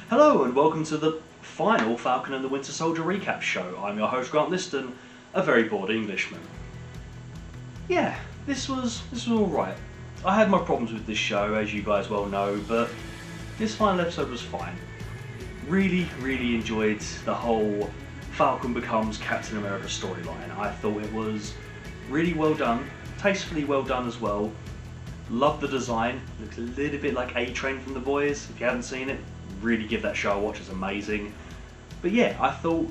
Hello and welcome to the final Falcon and the Winter Soldier recap show. I'm your host Grant Liston, a very bored Englishman. Yeah, this was alright. I had my problems with this show, as you guys well know, but this final episode was fine. Really enjoyed the whole Falcon becomes Captain America storyline. I thought it was really well done, tastefully well done as well. Loved the design, looks a little bit like A-Train from The Boys. If you haven't seen it, really give that show a watch, it's amazing. But yeah, I thought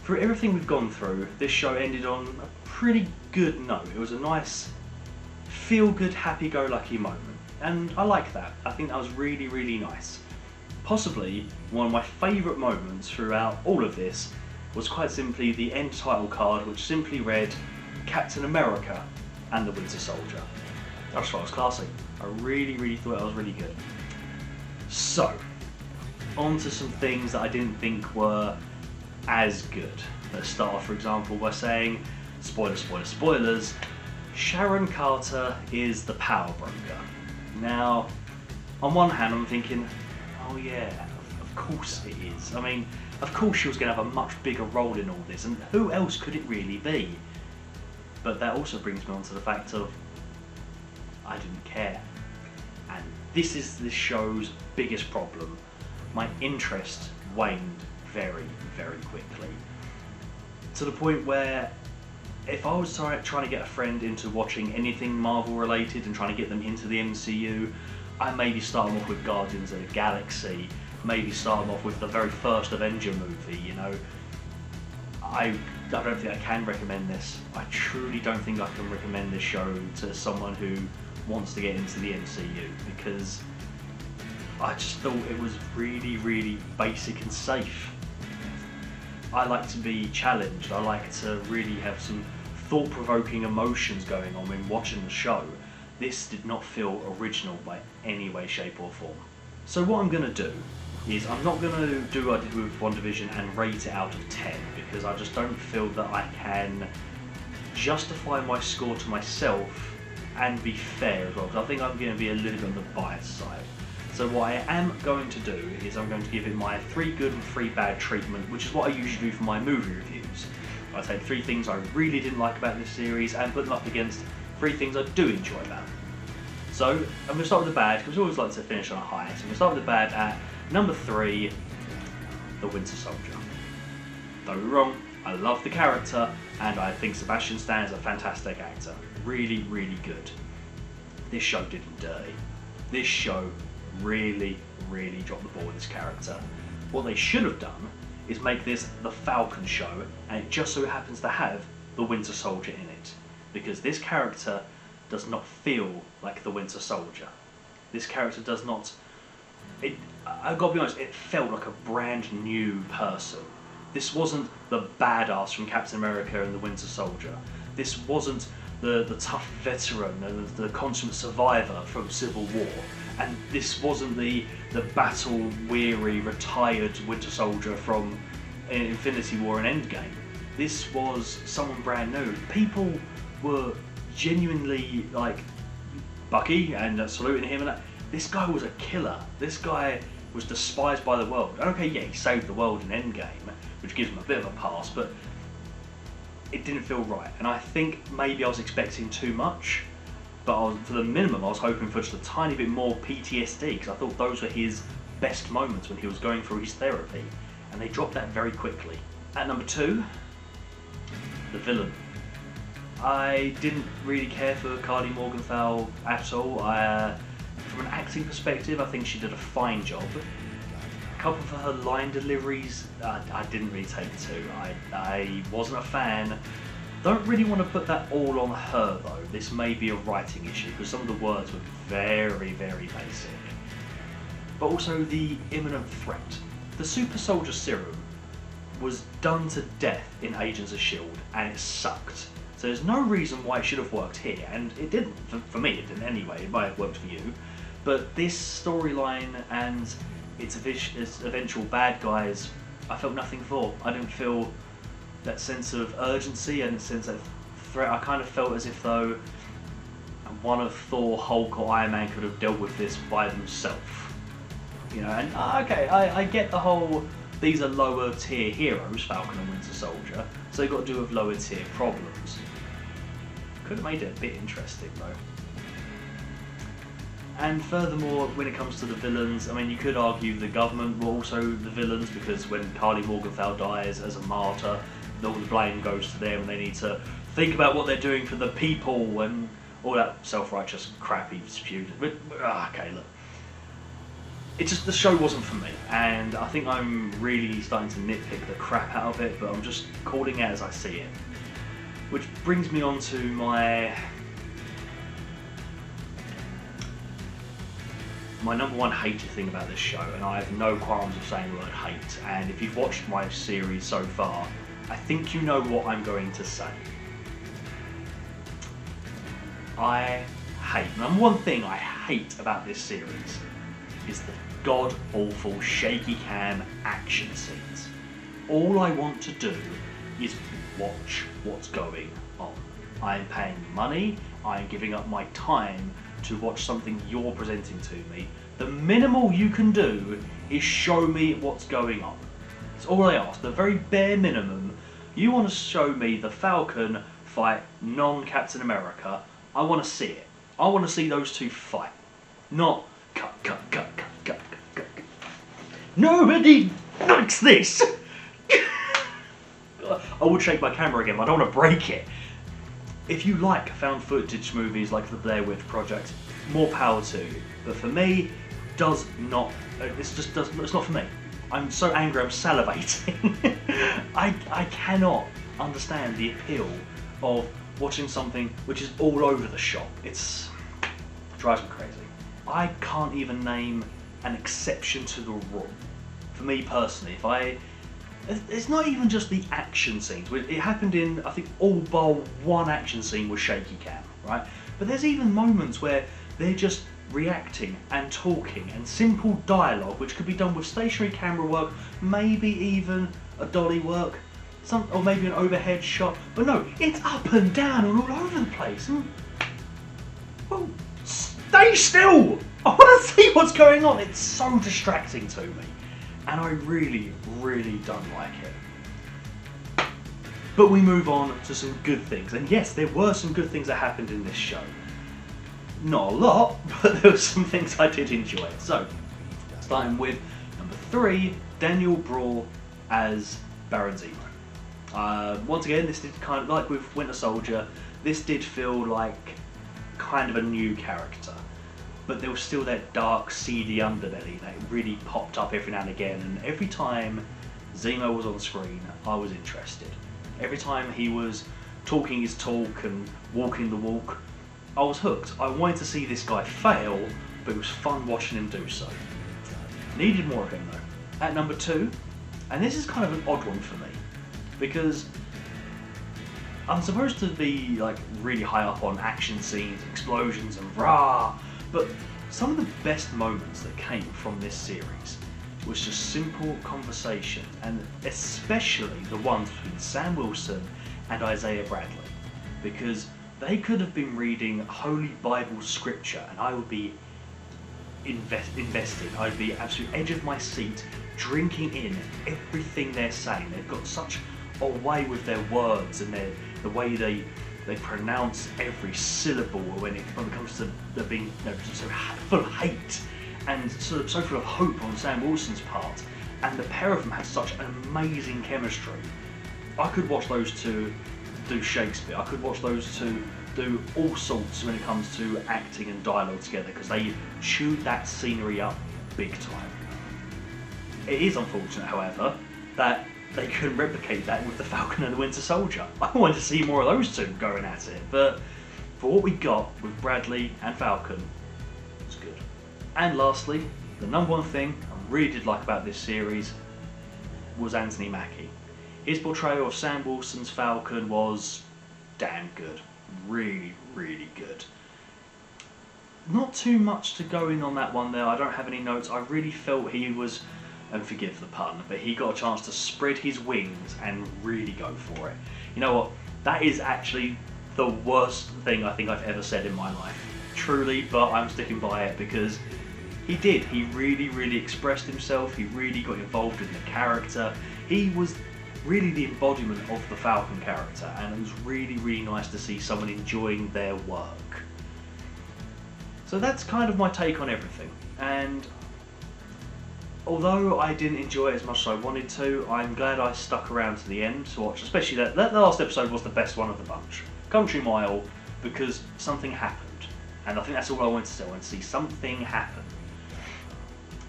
for everything we've gone through, this show ended on a pretty good note. It was a nice, feel-good, happy-go-lucky moment. And I like that. I think that was really nice. Possibly one of my favourite moments throughout all of this was quite simply the end title card, which simply read Captain America and the Winter Soldier. I just thought it was classy. I really thought it was really good. So, on to some things that I didn't think were as good. Let's start off, for example, by saying, spoilers, Sharon Carter is the power broker. Now, on one hand I'm thinking, oh yeah, of course it is. I mean, of course she was going to have a much bigger role in all this, and who else could it really be? But that also brings me on to the fact of, I didn't care. And this is this show's biggest problem. My interest waned very quickly. To the point where if I was trying to get a friend into watching anything Marvel related and trying to get them into the MCU, I maybe start them off with Guardians of the Galaxy, maybe start them off with the very first Avenger movie, you know. I don't think I can recommend this. I truly don't think I can recommend this show to someone who wants to get into the MCU, because I just thought it was really basic and safe. I like to be challenged. I like to really have some thought-provoking emotions going on when watching the show. This did not feel original by any way, shape or form. So what I'm going to do is I'm not going to do what I did with WandaVision and rate it out of 10, because I just don't feel that I can justify my score to myself and be fair as well, because I think I'm going to be a little bit on the biased side. So what I am going to do is I'm going to give it my 3 good and 3 bad treatment, which is what I usually do for my movie reviews. I take 3 things I really didn't like about this series and put them up against 3 things I do enjoy about it. So I'm going to start with the bad, because we always like to finish on a high. So I'm going to start with the bad at number 3, the Winter Soldier. Don't get me wrong, I love the character and I think Sebastian Stan is a fantastic actor. Really good. This show did him dirty. This show really dropped the ball with this character. What they should have done is make this the Falcon show, and it just so happens to have the Winter Soldier in it, because this character does not feel like the Winter Soldier. This character does not. I've got to be honest, it felt like a brand new person. This wasn't the badass from Captain America and the Winter Soldier. This wasn't the tough veteran and the consummate survivor from Civil War. And this wasn't the battle-weary, retired Winter Soldier from Infinity War and Endgame. This was someone brand new. People were genuinely like Bucky and saluting him, and this guy was a killer. This guy was despised by the world. And okay, yeah, he saved the world in Endgame, which gives him a bit of a pass, but it didn't feel right. And I think maybe I was expecting too much, but for the minimum I was hoping for just a tiny bit more PTSD, because I thought those were his best moments when he was going through his therapy, and they dropped that very quickly. At number 2, the villain. I didn't really care for Carly Morgenthau at all. From an acting perspective, I think she did a fine job. A couple of her line deliveries, I didn't really take to. I wasn't a fan. Don't really want to put that all on her though. This may be a writing issue, because some of the words were very basic. But also the imminent threat. The super soldier serum was done to death in Agents of S.H.I.E.L.D. and it sucked. So there's no reason why it should have worked here, and it didn't. For me it didn't anyway. It might have worked for you. But this storyline and its eventual bad guys, I felt nothing for. I didn't feel that sense of urgency and sense of threat. I kind of felt as if though one of Thor, Hulk or Iron Man could have dealt with this by themselves. You know, and okay, I get the whole, these are lower tier heroes, Falcon and Winter Soldier, so they've got to do with lower tier problems. Could have made it a bit interesting though. And furthermore, when it comes to the villains, I mean, you could argue the government were also the villains, because when Carly Morgenthau dies as a martyr, all the blame goes to them, and they need to think about what they're doing for the people and all that self-righteous crap he spewed. But okay, look, it just, the show wasn't for me, and I think I'm really starting to nitpick the crap out of it, but I'm just calling it as I see it. Which brings me on to my number one hated thing about this show, and I have no qualms of saying the word hate, and if you've watched my series so far, I think you know what I'm going to say. I hate, number one thing I hate about this series is the god-awful shaky cam action scenes. All I want to do is watch what's going on. I'm paying money, I'm giving up my time to watch something you're presenting to me. The minimal you can do is show me what's going on. That's all I ask, the very bare minimum. You want to show me the Falcon fight non-Captain America, I want to see it. I want to see those two fight. Not cut. Nobody likes this! I would shake my camera again, but I don't want to break it. If you like found footage movies like the Blair Witch Project, more power to you. But for me, it's not for me. I'm so angry, I'm salivating. I cannot understand the appeal of watching something which is all over the shop. It drives me crazy. I can't even name an exception to the rule. For me personally, it's not even just the action scenes. It happened in, I think, all bar one action scene was shaky cam, right? But there's even moments where they're just reacting and talking and simple dialogue, which could be done with stationary camera work, maybe even a dolly work, or maybe an overhead shot. But no, it's up and down and all over the place. Well, stay still! I want to see what's going on. It's so distracting to me. And I really, really don't like it. But we move on to some good things. And yes, there were some good things that happened in this show. Not a lot, but there were some things I did enjoy. So, starting with number 3, Daniel Brawl as Baron Zemo. Once again, this did kind of, like with Winter Soldier, this did feel like kind of a new character. But there was still that dark, seedy underbelly that really popped up every now and again, and every time Zemo was on screen, I was interested. Every time he was talking his talk and walking the walk, I was hooked. I wanted to see this guy fail, but it was fun watching him do so. Needed more of him though. At number 2, and this is kind of an odd one for me, because I'm supposed to be like really high up on action scenes, explosions and rah, but some of the best moments that came from this series was just simple conversation, and especially the ones between Sam Wilson and Isaiah Bradley, because they could have been reading Holy Bible scripture and I would be invested. I'd be absolute edge of my seat, drinking in everything they're saying. They've got such a way with their words and the way they pronounce every syllable when it comes to the being so full of hate and so full of hope on Sam Wilson's part. And the pair of them had such an amazing chemistry. I could watch those two do Shakespeare. I could watch those two do all sorts when it comes to acting and dialogue together, because they chewed that scenery up big time. It is unfortunate, however, that they couldn't replicate that with the Falcon and the Winter Soldier. I wanted to see more of those two going at it, but for what we got with Bradley and Falcon, it's good. And lastly, the number one thing I really did like about this series was Anthony Mackie. His portrayal of Sam Wilson's Falcon was damn good. Really, really good. Not too much to go in on that one there. I don't have any notes. I really felt he was, and forgive the pun, but he got a chance to spread his wings and really go for it. You know what? That is actually the worst thing I think I've ever said in my life. Truly, but I'm sticking by it because He did. He really expressed himself. He really got involved in the character. He was really the embodiment of the Falcon character, and it was really nice to see someone enjoying their work. So that's kind of my take on everything, and although I didn't enjoy it as much as I wanted to, I'm glad I stuck around to the end to watch, especially that last episode was the best one of the bunch, Country Mile, because something happened, and I think that's all I wanted to see. I wanted to see something happen.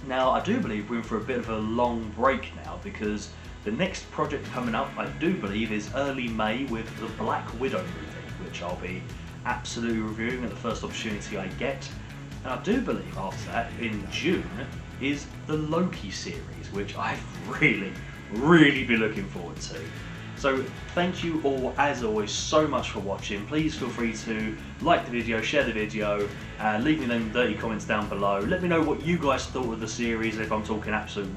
Now, I do believe we're in for a bit of a long break now, because the next project coming up, I do believe, is early May with the Black Widow movie, which I'll be absolutely reviewing at the first opportunity I get. And I do believe after that, in June, is the Loki series, which I've really been looking forward to. So thank you all, as always, so much for watching. Please feel free to like the video, share the video, leave me them dirty comments down below. Let me know what you guys thought of the series, if I'm talking absolute